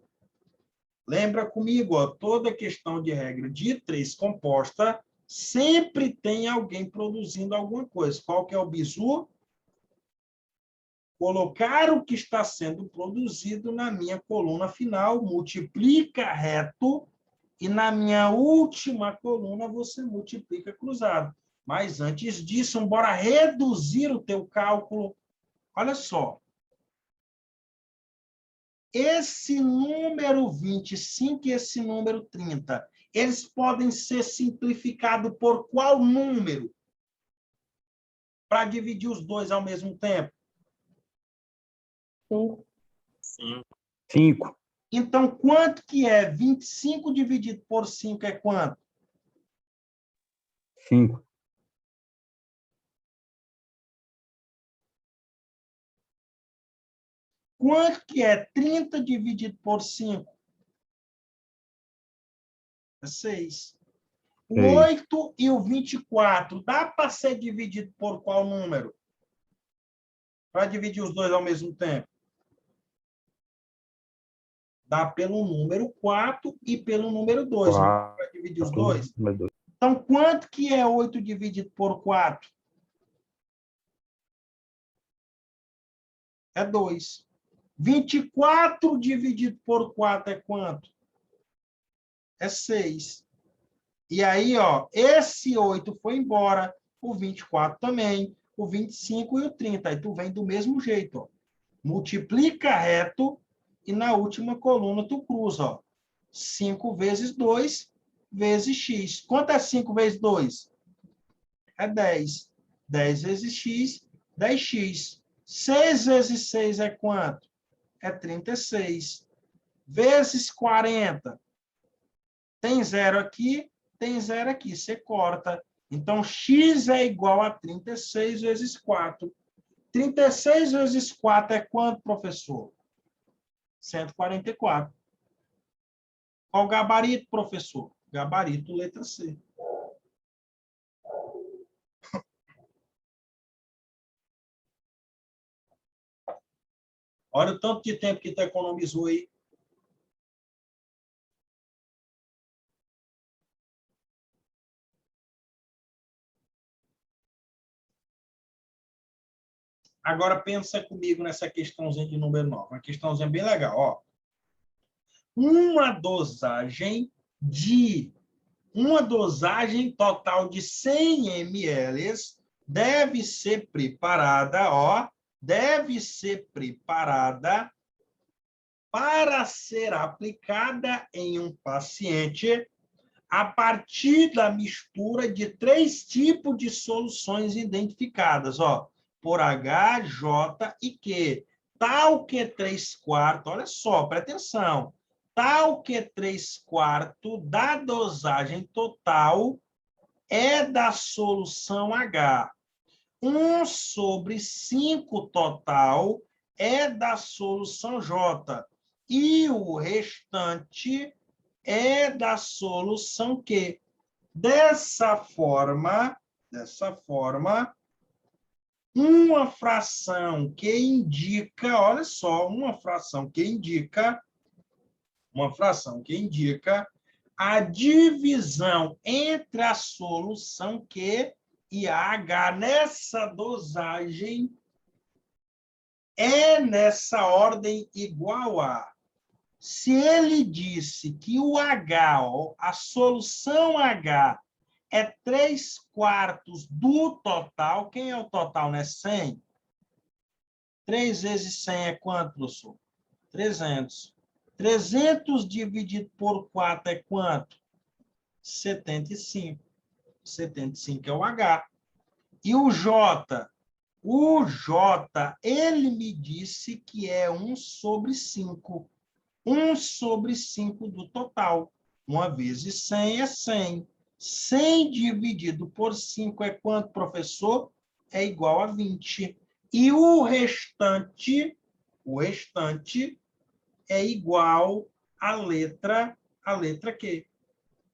Lembra comigo, ó, toda questão de regra de 3 composta, sempre tem alguém produzindo alguma coisa. Qual que é o bizu? Colocar o que está sendo produzido na minha coluna final, multiplica reto, e na minha última coluna você multiplica cruzado. Mas antes disso, bora reduzir o teu cálculo. Olha só. Esse número 25 e esse número 30, eles podem ser simplificados por qual número? Para dividir os dois ao mesmo tempo? 5. 5. 5. Então, quanto que é 25 dividido por 5 é quanto? 5. Quanto que é 30 dividido por 5? É 6. O 8 e o 24, dá para ser dividido por qual número? Para dividir os dois ao mesmo tempo? Dá pelo número 4 e pelo número 2. Para dividir os dois? Então, quanto que é 8 dividido por 4? É 2. 24 dividido por 4 é quanto? É 6. E aí, ó, esse 8 foi embora, o 24 também, o 25 e o 30. Aí tu vem do mesmo jeito, ó. Multiplica reto e na última coluna tu cruza, ó. 5 vezes 2 vezes x. Quanto é 5 vezes 2? É 10. 10 vezes x, 10x. 6 vezes 6 é quanto? É 36. Vezes 40. Tem 0 aqui, tem 0 aqui. Você corta. Então, x é igual a 36 vezes 4. 36 vezes 4 é quanto, professor? 144. Qual o gabarito, professor? Gabarito, letra C. Olha o tanto de tempo que tu economizou aí. Agora, pensa comigo nessa questãozinha de número 9. Uma questãozinha bem legal, ó. Uma dosagem total de 100 ml deve ser preparada, ó, deve ser preparada para ser aplicada em um paciente a partir da mistura de 3 tipos de soluções identificadas, ó, por H, J e Q. Tal que 3/4, olha só, presta atenção, tal que 3/4 da dosagem total é da solução H. 1/5 total é da solução J. E o restante é da solução Q. Dessa forma, uma fração que indica, olha só, uma fração que indica a divisão entre a solução Q e a H nessa dosagem é nessa ordem igual a. Se ele disse que o H, a solução H, é 3/4 do total. Quem é o total, né? 100. 3 vezes 100 é quanto, professor? 300. 300 dividido por 4 é quanto? 75. 75 é o H. E o J? O J, ele me disse que é 1/5. 1/5 do total. 1 vezes 100 é 100. 100 dividido por 5 é quanto, professor? É igual a 20. E o restante é igual à letra Q.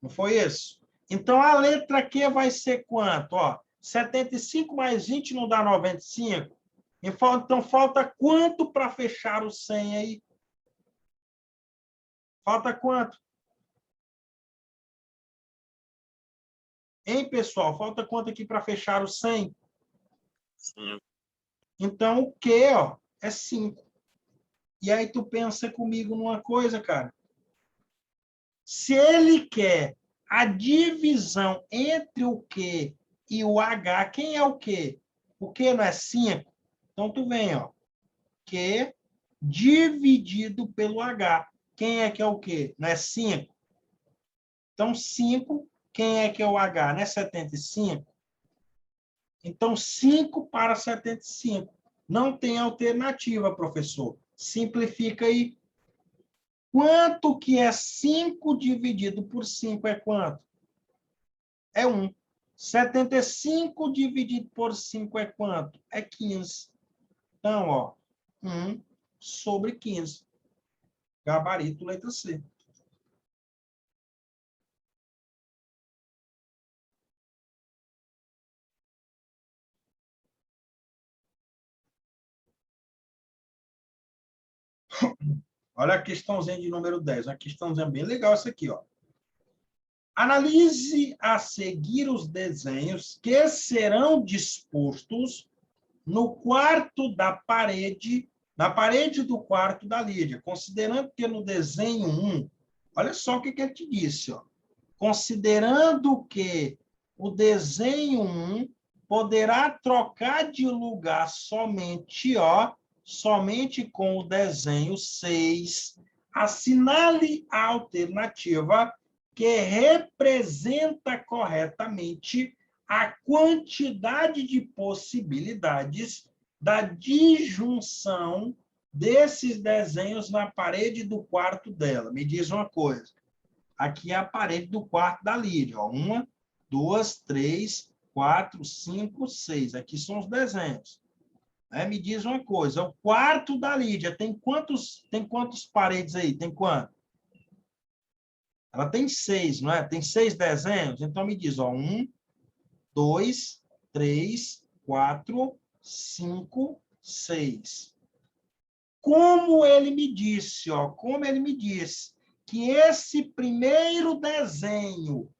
Não foi isso? Então, a letra Q vai ser quanto? Ó, 75 mais 20 não dá 95? Então, falta quanto para fechar o 100 aí? Falta quanto? Hein, pessoal? Falta quanto aqui para fechar o 100? 5. Então, o Q, ó, é 5. E aí tu pensa comigo numa coisa, cara. Se ele quer a divisão entre o Q e o H, quem é o Q? O Q não é 5? Então, tu vem, ó. Q dividido pelo H. Quem é que é o Q? Não é 5? Então, 5, quem é que é o H? Não é 75? Então, 5 para 75. Não tem alternativa, professor. Simplifica aí. Quanto que é 5 dividido por 5 é quanto? É 1. 75 dividido por 5 é quanto? É 15. Então, ó, 1/15. Gabarito, letra C. Olha a questãozinha de número 10. Uma questãozinha bem legal essa aqui, ó. Analise a seguir os desenhos que serão dispostos no quarto da parede, na parede do quarto da Lídia, considerando que no desenho 1, olha só o que ele te disse, ó. Considerando que o desenho 1 poderá trocar de lugar somente, ó, somente com o desenho 6, assinale a alternativa que representa corretamente a quantidade de possibilidades da disjunção desses desenhos na parede do quarto dela. Me diz uma coisa. Aqui é a parede do quarto da Lídia. Ó. 1, 2, 3, 4, 5, 6. Aqui são os desenhos. Me diz uma coisa. O quarto da Lídia tem quantos paredes aí? Tem quanto? Ela tem 6, não é? Tem 6 desenhos? Então, me diz, ó, 1, 2, 3, 4, 5, 6. Como ele me disse, ó, como ele me disse que esse primeiro desenho,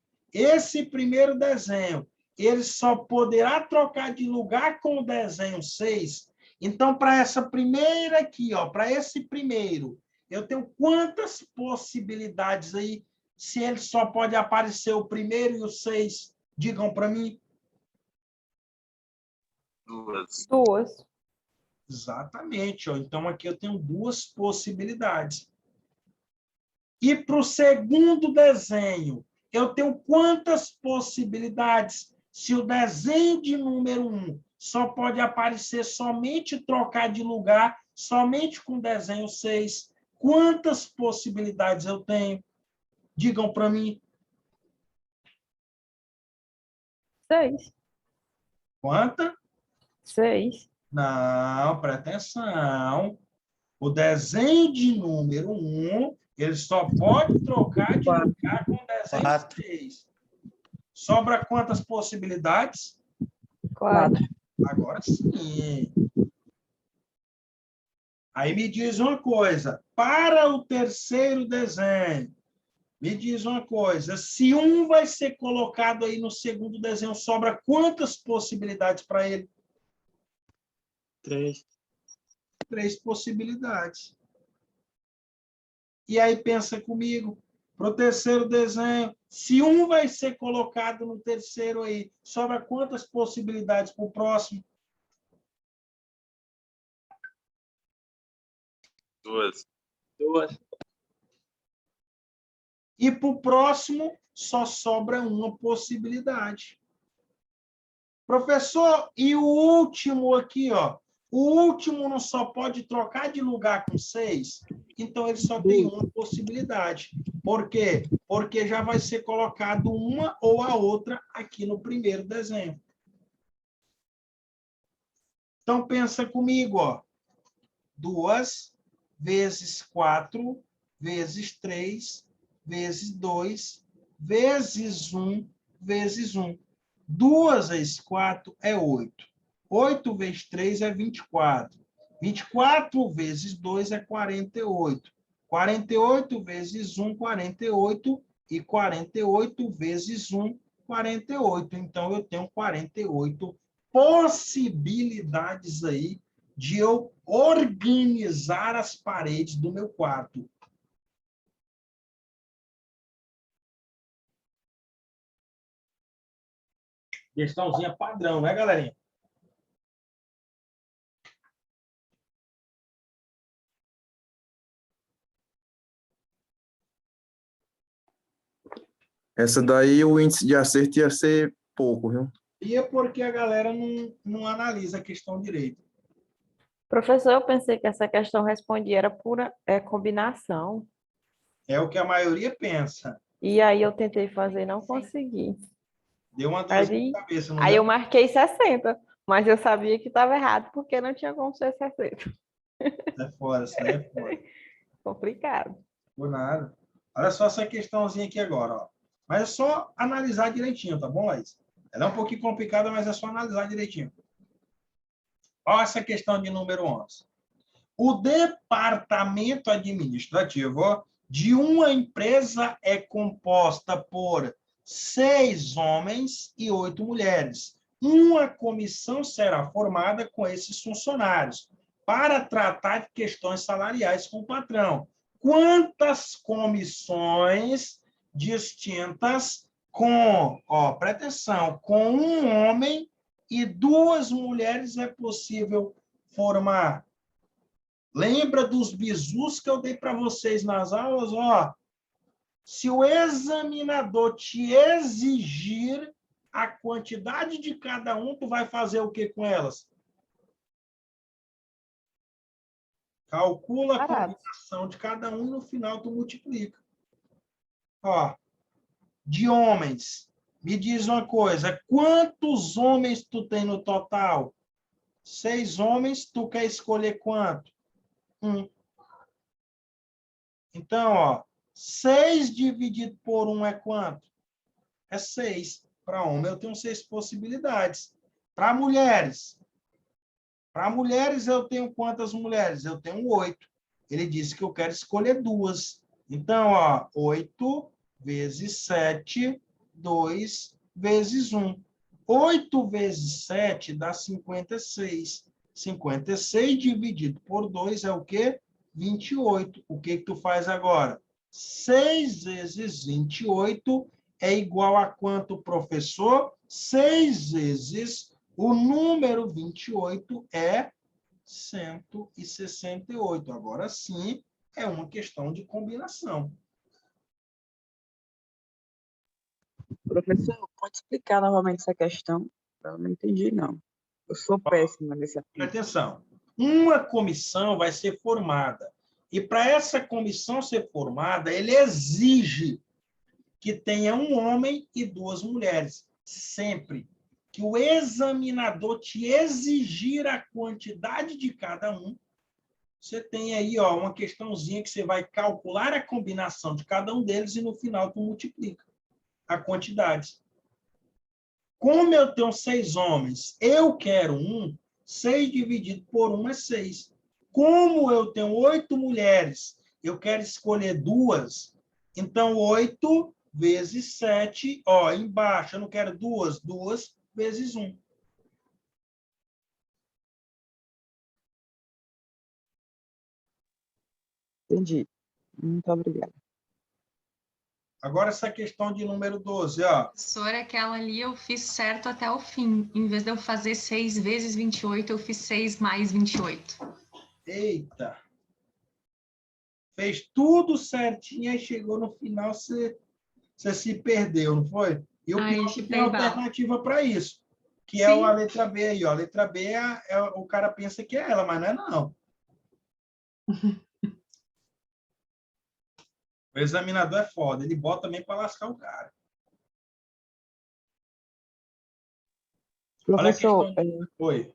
ele só poderá trocar de lugar com o desenho 6. Então, para essa primeira aqui, ó, para esse primeiro, eu tenho quantas possibilidades aí, se ele só pode aparecer o primeiro e o 6? Digam para mim. 2. 2. Exatamente. Ó. Então, aqui eu tenho 2 possibilidades. E para o segundo desenho, eu tenho quantas possibilidades? Se o desenho de número 1 só pode aparecer somente trocar de lugar, somente com o desenho 6, quantas possibilidades eu tenho? Digam para mim. 6. Quanta? 6. Não, presta atenção. O desenho de número 1, ele só pode trocar de lugar com o desenho 6. Sobra quantas possibilidades? 4. Agora sim. Aí me diz uma coisa. Para o terceiro desenho, me diz uma coisa. Se 1 vai ser colocado aí no segundo desenho, sobra quantas possibilidades para ele? 3. 3 possibilidades. E aí pensa comigo. Para o terceiro desenho, se um vai ser colocado no terceiro aí, sobra quantas possibilidades para o próximo? 2. 2. E para o próximo, só sobra uma possibilidade. Professor, e o último aqui, ó? O último não só pode trocar de lugar com 6? Então, ele só tem uma possibilidade. Por quê? Porque já vai ser colocado uma ou a outra aqui no primeiro desenho. Então, pensa comigo, ó. 2 vezes 4 vezes 3 vezes 2 vezes 1 vezes 1. 2 vezes 4 é 8. 8 vezes 3 é 24. 24 vezes 2 é 48. 48 vezes 1, 48. E 48 vezes 1, 48. Então, eu tenho 48 possibilidades aí de eu organizar as paredes do meu quarto. Questãozinha padrão, né, galerinha? Essa daí o índice de acerto ia ser pouco, viu? E é porque a galera não analisa a questão direito. Professor, eu pensei que essa questão respondia era pura combinação. É o que a maioria pensa. E aí eu tentei fazer e não consegui. Deu uma dor de Aí, cabeça, não aí eu deu? marquei 60, mas eu sabia que estava errado, porque não tinha como ser 60. É fora, isso daí é fora. Complicado. Por nada. Olha só essa questãozinha aqui agora, ó. Mas é só analisar direitinho, tá bom, Laís? Ela é um pouquinho complicada, mas é só analisar direitinho. Olha essa questão de número 11. O departamento administrativo de uma empresa é composta por 6 homens e 8 mulheres. Uma comissão será formada com esses funcionários para tratar de questões salariais com o patrão. Quantas comissões distintas presta atenção, com um homem e 2 mulheres é possível formar? Lembra dos bizus que eu dei para vocês nas aulas? Ó, se o examinador te exigir a quantidade de cada um, tu vai fazer o que com elas? Calcula a Parado. combinação de cada um e no final tu multiplica. Ó, de homens, me diz uma coisa, quantos homens tu tem no total? 6 homens, tu quer escolher quanto? 1. Então, ó, 6 dividido por 1 é quanto? É 6. Para homem, eu tenho 6 possibilidades. Para mulheres eu tenho quantas mulheres? Eu tenho 8. Ele disse que eu quero escolher 2. Então, ó, 8 vezes 7, 2 vezes 1. 8 vezes 7 dá 56. 56 dividido por 2 é o quê? 28. O que tu faz agora? 6 vezes 28 é igual a quanto, professor? 6 vezes o número 28 é 168. Agora sim, é uma questão de combinação. Professor, pode explicar novamente essa questão? Eu não entendi, não. Eu sou péssima nesse Presta assunto. atenção. Uma comissão vai ser formada. E para essa comissão ser formada, ele exige que tenha um homem e 2 mulheres. Sempre que o examinador te exigir a quantidade de cada um, você tem aí, ó, uma questãozinha que você vai calcular a combinação de cada um deles e no final tu multiplica a quantidade. Como eu tenho 6 homens, eu quero 1, 6 dividido por 1 é 6. Como eu tenho 8 mulheres, eu quero escolher 2, então 8 vezes 7, ó, embaixo, eu não quero 2, 2 vezes 1. Entendi. Muito obrigada. Agora essa questão de número 12, ó. Professor, aquela ali eu fiz certo até o fim. Em vez de eu fazer 6 vezes 28, eu fiz 6 mais 28. Eita! Fez tudo certinho, aí chegou no final, você se perdeu, não foi? E o Ai, pior é que tem chutei mal. alternativa para isso, que é Sim. a letra B aí, ó. A letra B o cara pensa que é ela, mas não é não. O examinador é foda, ele bota também para lascar o cara. Olha a Professor, questão de... Oi.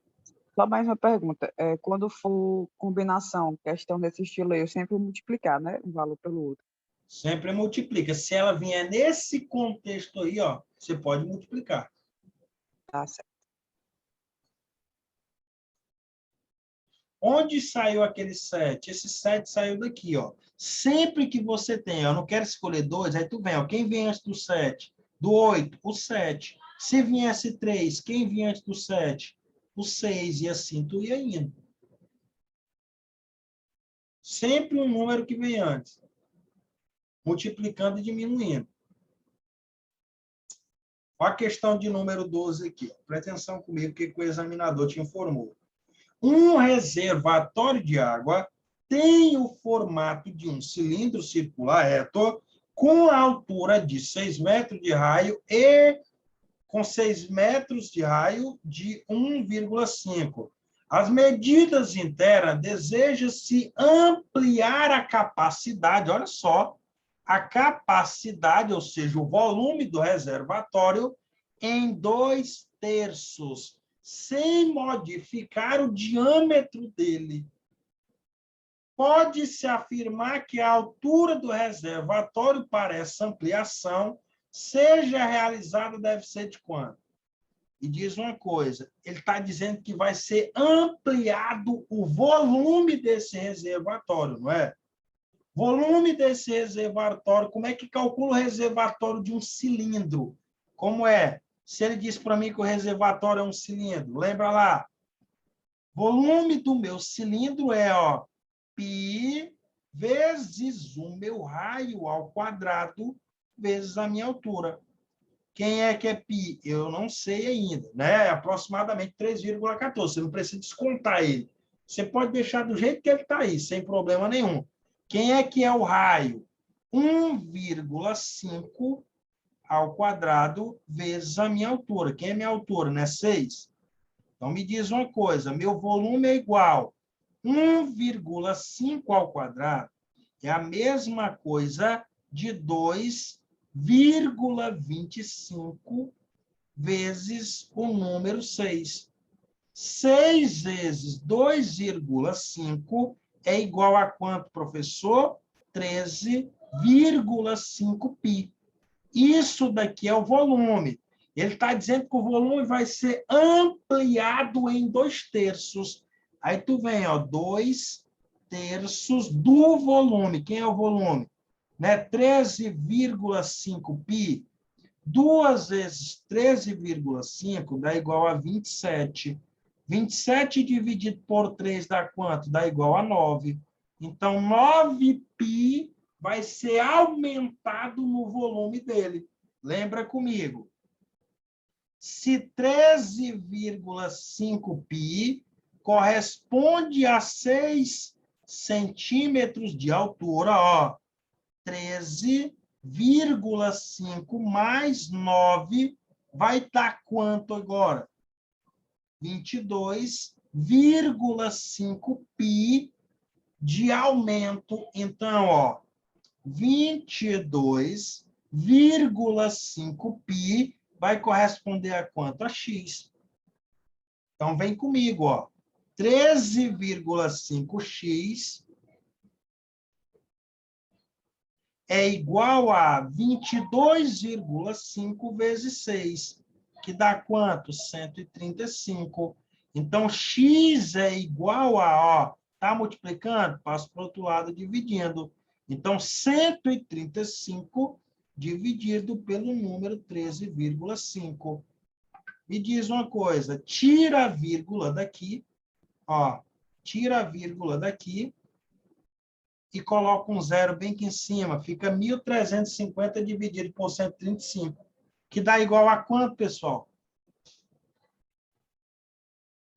só mais uma pergunta. Quando for combinação, questão desse estilo aí, eu sempre vou multiplicar, né? Um valor pelo outro. Sempre multiplica. Se ela vier nesse contexto aí, ó, você pode multiplicar. Tá certo. Onde saiu aquele 7? Esse 7 saiu daqui, ó. Sempre que você tem, eu não quero escolher 2, aí tu vem, ó. Quem vem antes do 7? Do 8, o 7. Se viesse 3, quem vinha antes do 7? O 6, e assim tu ia indo. Sempre um número que vem antes. Multiplicando e diminuindo. Olha a questão de número 12 aqui. Ó. Presta atenção comigo, que o examinador te informou. Um reservatório de água tem o formato de um cilindro circular reto com a altura de 6 metros de raio e com 6 metros de raio de 1,5. As medidas internas deseja-se ampliar a capacidade, olha só, a capacidade, ou seja, o volume do reservatório em 2/3, sem modificar o diâmetro dele. Pode-se afirmar que a altura do reservatório para essa ampliação seja realizada deve ser de quanto? E diz uma coisa, ele está dizendo que vai ser ampliado o volume desse reservatório, não é? Volume desse reservatório, como é que calcula o reservatório de um cilindro? Como é? Se ele diz para mim que o reservatório é um cilindro, lembra lá? Volume do meu cilindro é, ó, π vezes o meu raio ao quadrado vezes a minha altura. Quem é que é π? Eu não sei ainda, né? É aproximadamente 3,14. Você não precisa descontar ele. Você pode deixar do jeito que ele está aí, sem problema nenhum. Quem é que é o raio? 1,5 ao quadrado vezes a minha altura. Quem é minha altura, né? 6. Então, me diz uma coisa. Meu volume é igual 1,5 ao quadrado. É a mesma coisa de 2,25 vezes o número 6. 6 vezes 2,5 é igual a quanto, professor? 13,5 π. Isso daqui é o volume. Ele está dizendo que o volume vai ser ampliado em 2/3. Aí tu vem, ó, 2/3 do volume. Quem é o volume? Né? 13,5 π. 2 vezes 13,5 dá igual a 27. 27 dividido por 3 dá quanto? Dá igual a 9. Então, 9π vai ser aumentado no volume dele. Lembra comigo? Se 13,5 π corresponde a 6 centímetros de altura, ó, 13,5 mais 9 vai dar quanto agora? 22,5 π de aumento. Então, ó, 22,5 π vai corresponder a quanto? A x. Então, vem comigo, ó. 13,5x é igual a 22,5 vezes 6, que dá quanto? 135. Então, x é igual a, ó, tá multiplicando? Passo para o outro lado dividindo. Então, 135 dividido pelo número 13,5. Me diz uma coisa, tira a vírgula daqui, ó, tira a vírgula daqui, e coloco um zero bem aqui em cima. Fica 1.350 dividido por 135, que dá igual a quanto, pessoal?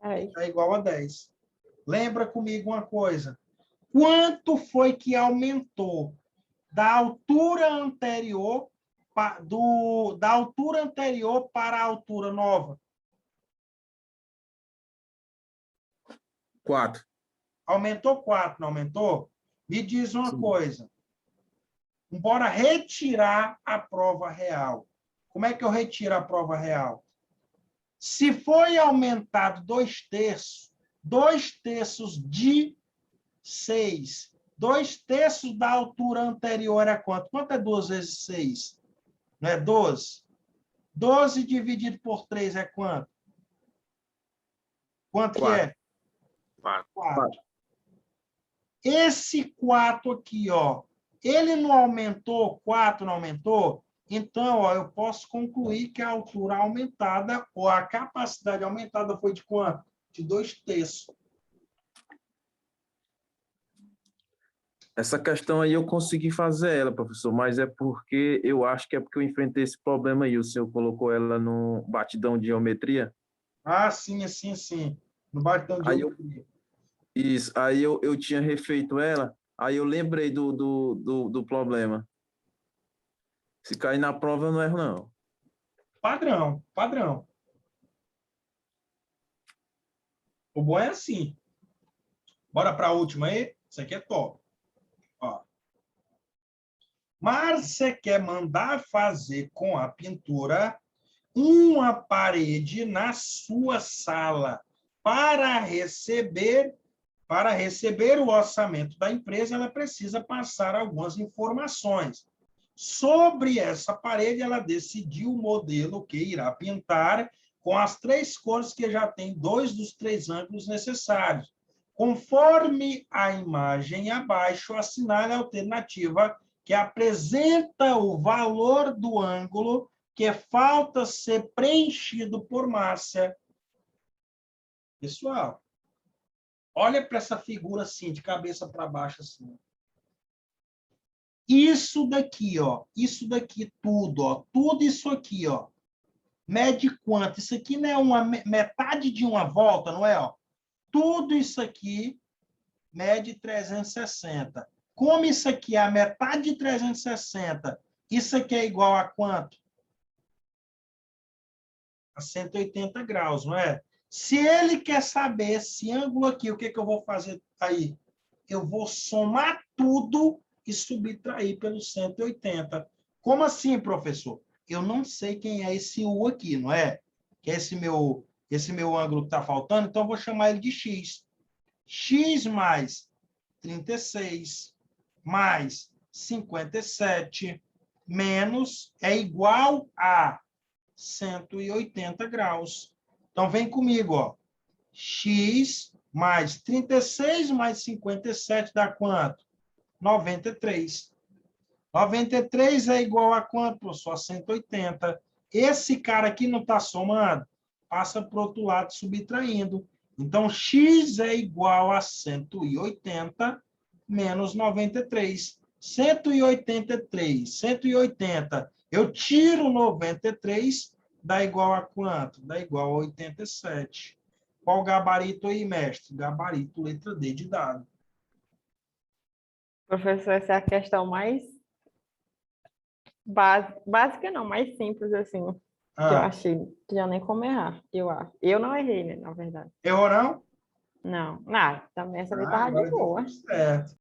Peraí. Dá igual a 10. Lembra comigo uma coisa. Quanto foi que aumentou da altura anterior da altura anterior para a altura nova? 4. Aumentou 4, não aumentou? Me diz uma Sim. coisa. Bora retirar a prova real. Como é que eu retiro a prova real? Se foi aumentado 2/3, 2/3 de 6, 2/3 da altura anterior é quanto? Quanto é 2 vezes 6? Não é 12? 12 dividido por 3 é quanto? Quanto que é? 4. 4. Esse 4 aqui, ó, ele não aumentou, 4 não aumentou? Então, ó, eu posso concluir que a altura aumentada, ou a capacidade aumentada foi de quanto? De 2/3. Essa questão aí eu consegui fazer ela, professor, mas é porque eu acho que é porque eu enfrentei esse problema aí. O senhor colocou ela no batidão de geometria. Ah, sim, sim, sim. No batidão de Aí eu, geometria. isso, aí eu tinha refeito ela, aí eu lembrei do problema. Se cair na prova, eu não erro, não. Padrão, padrão. O bom é assim. Bora para a última aí? Isso aqui é top. Ó. Márcia quer mandar fazer com a pintura uma parede na sua sala para receber o orçamento da empresa, ela precisa passar algumas informações. Sobre essa parede, ela decidiu o modelo que irá pintar com as 3 cores que já tem 2 dos 3 ângulos necessários. Conforme a imagem abaixo, assinale a alternativa que apresenta o valor do ângulo que falta ser preenchido por Márcia. Pessoal, olha para essa figura assim, de cabeça para baixo assim. Isso daqui, ó, isso daqui tudo, ó, tudo isso aqui, ó, mede quanto? Isso aqui não é uma metade de uma volta, não é, ó? Tudo isso aqui mede 360. Como isso aqui é a metade de 360, isso aqui é igual a quanto? A 180 graus, não é? Se ele quer saber esse ângulo aqui, o que eu vou fazer aí? Eu vou somar tudo e subtrair pelo 180. Como assim, professor? Eu não sei quem é esse U aqui, não é? Que é esse meu ângulo que está faltando, então eu vou chamar ele de X. X mais 36 mais 57 menos é igual a 180 graus. Então, vem comigo, ó. X mais 36 mais 57 dá quanto? 93. 93 é igual a quanto, professor? A 180. Esse cara aqui não está somando? Passa para o outro lado subtraindo. Então, x é igual a 180 menos 93. 183. 180. Eu tiro 93, dá igual a quanto? Dá igual a 87. Qual o gabarito aí, mestre? Gabarito, letra D de dado. Professor, essa é a questão mais básica, não, mais simples, assim, que eu Ah, achei. Não tinha nem como errar, eu acho. Eu não errei, né, na verdade. errou não? Não, também essa Ah, letra de agora deu boa. tudo certo.